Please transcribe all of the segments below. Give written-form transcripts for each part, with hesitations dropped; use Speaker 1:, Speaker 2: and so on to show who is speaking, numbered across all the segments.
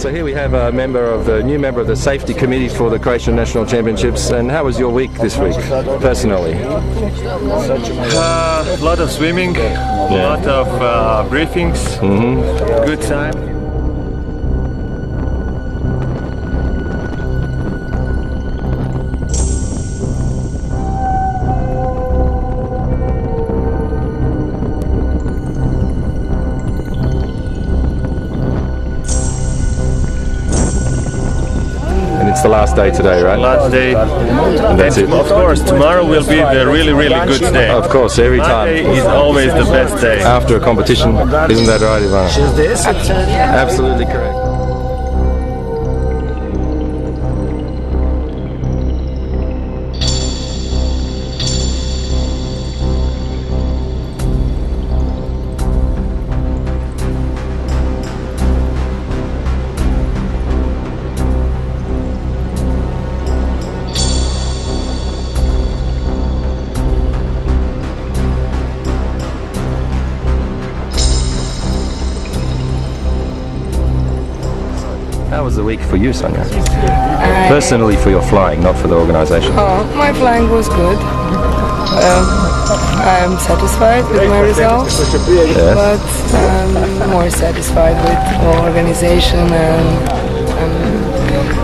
Speaker 1: So here we have a new member of the safety committee for the Croatian National Championships. And how was your week this week, personally?
Speaker 2: A lot of swimming, a lot of briefings, good time.
Speaker 1: It's the last day today, right?
Speaker 2: Last day.
Speaker 1: And that's it.
Speaker 2: Of course, tomorrow will be the really good day.
Speaker 1: Of course, every time.
Speaker 2: Monday is always the best day.
Speaker 1: After a competition, isn't that right, Ivana? Absolutely correct. How was the week for you, Sonia? Personally, for your flying, not for the organisation.
Speaker 3: Oh, my flying was good. I'm satisfied with my results, but I'm more satisfied with the organisation, and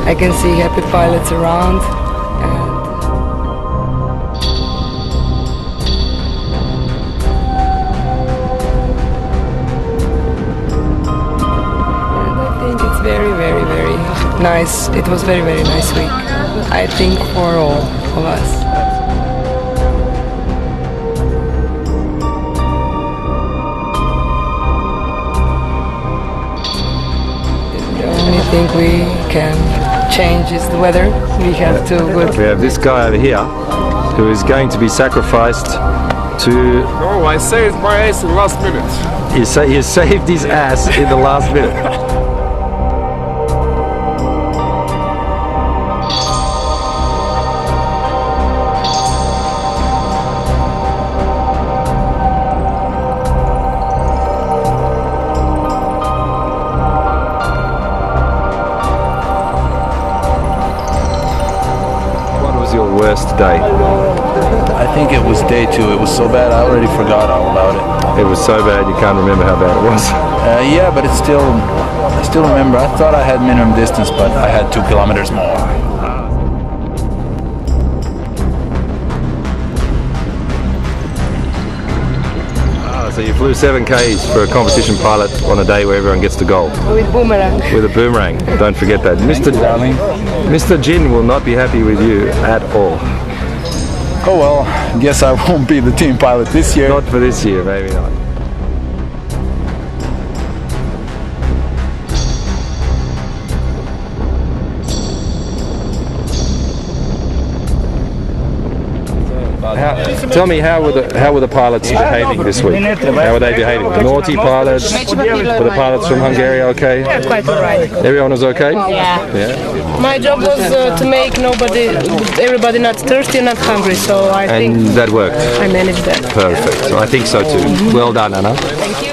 Speaker 3: I can see happy pilots around. Very nice. It was very nice week, I think, for all of us. The only thing we can change is the weather. We have to go.
Speaker 1: We have this guy over here who is going to be sacrificed to...
Speaker 4: No, I saved my ass in the last minute.
Speaker 1: He saved his ass in the last minute. Your worst day?
Speaker 5: I think it was day 2. It was so bad I already forgot all about it.
Speaker 1: It was so bad you can't remember how bad it was.
Speaker 5: Yeah, but I still remember. I thought I had minimum distance, but I had 2 kilometers more.
Speaker 1: So you flew 7 Ks for a competition pilot on a day where everyone gets to gold.
Speaker 3: With boomerang.
Speaker 1: With a boomerang. Don't forget that. Mr. Jin will not be happy with you at all.
Speaker 5: Oh well, guess I won't be the team pilot this year.
Speaker 1: Not for this year, maybe not. Tell me, how were the pilots behaving this week? How were they behaving? The naughty pilots? Were the pilots from Hungary okay?
Speaker 6: Yeah, quite alright.
Speaker 1: Everyone was okay?
Speaker 6: Yeah. My job was to make everybody not thirsty and not hungry, so I think...
Speaker 1: And that worked?
Speaker 6: I managed that.
Speaker 1: Perfect. So I think so too. Well done, Anna.
Speaker 6: Thank you.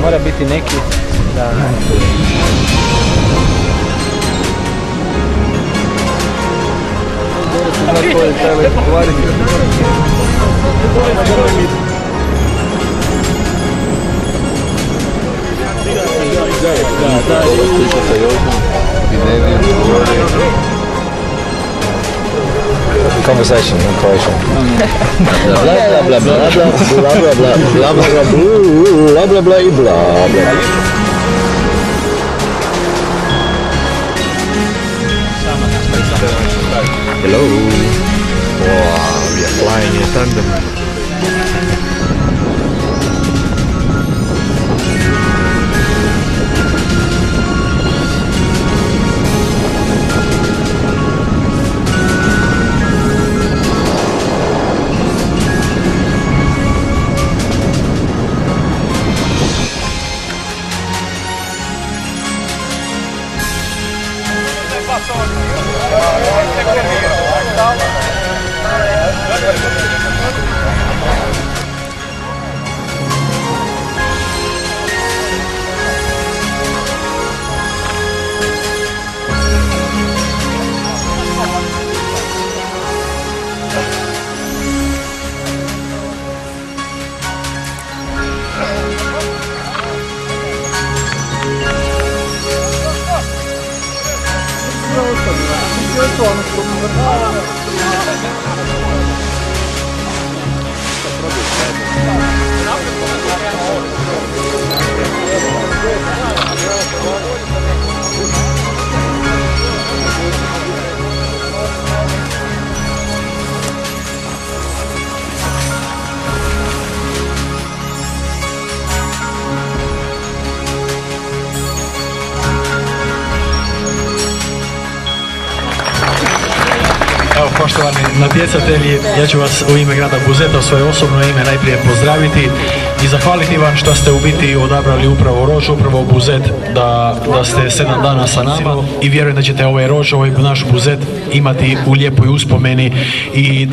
Speaker 7: Mora biti neki da...
Speaker 1: Conversation in Croatian.
Speaker 8: Bla bla bla bla bla bla bla bla bla bla bla bla bla bla. Hello. Wow, we are flying in tandem.
Speaker 9: Evo, poštovani natjecatelji, ja ću vas u ime grada Buzeta, u svoje osobno ime najprije pozdraviti i zahvaliti vam što ste u biti odabrali upravo Roč, upravo Buzet, da ste 7 dana sa nama i vjerujem da ćete ovaj Roč, ovaj naš Buzet imati u lijepoj uspomeni i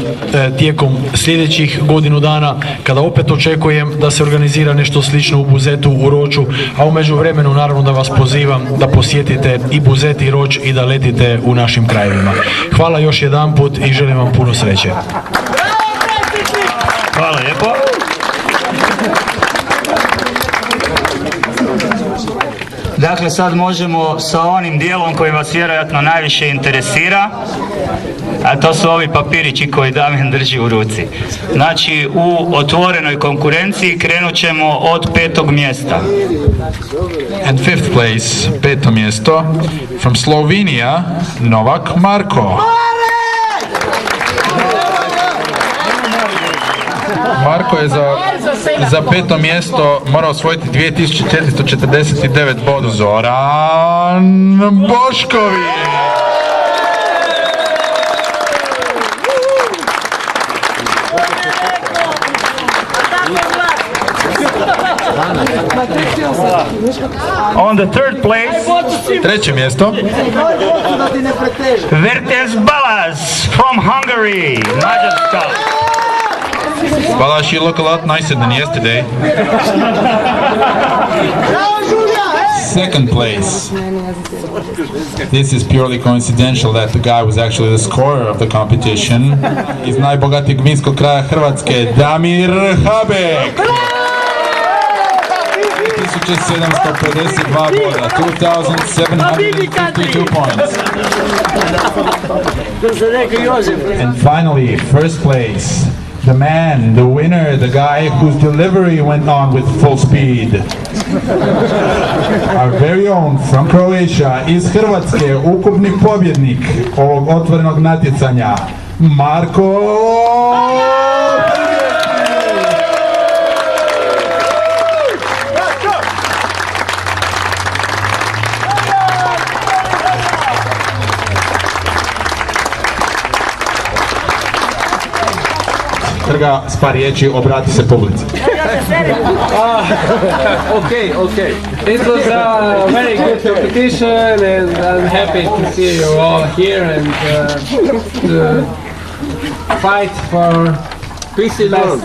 Speaker 9: tijekom sljedećih godinu dana, kada opet očekujem da se organizira nešto slično u Buzetu, u Roču, a u međuvremenu naravno da vas pozivam da posjetite i Buzet i Roč i da letite u našim krajevima. Hvala još jedanput i želim vam puno sreće.
Speaker 10: Hvala lijepo. Dakle, sad možemo sa onim dijelom koji vas vjerojatno najviše interesira, a to su ovi papirići koji Damjan drži u ruci. Znači, u otvorenoj konkurenciji krenut ćemo od 5. mjesta.
Speaker 11: And 5th place, 5. mjesto, from Slovenia, Novak Marko. Marko je za 5. mjesto morao osvojiti 2449 bodova. Zoran Bošković.
Speaker 10: On the 3rd place,
Speaker 11: 3. mjesto,
Speaker 10: Vertes Balas from Hungary, Mađarska.
Speaker 11: Balash, you look a lot nicer than yesterday. 2nd place. This is purely coincidental that the guy was actually the scorer of the competition. Iz najbogatijeg vinskog kraja Hrvatske, Damir Habek. 1752 boda, 2752 points. And finally, 1st place, the man, the winner, the guy whose delivery went on with full speed. Our very own from Croatia, iz Hrvatske, ukupni pobjednik ovog otvorenog natjecanja, Marko. Trga s par riječi, obrati se publici.
Speaker 7: Okay. It was a very good competition, and I'm happy to see you all here and to fight for peace and best.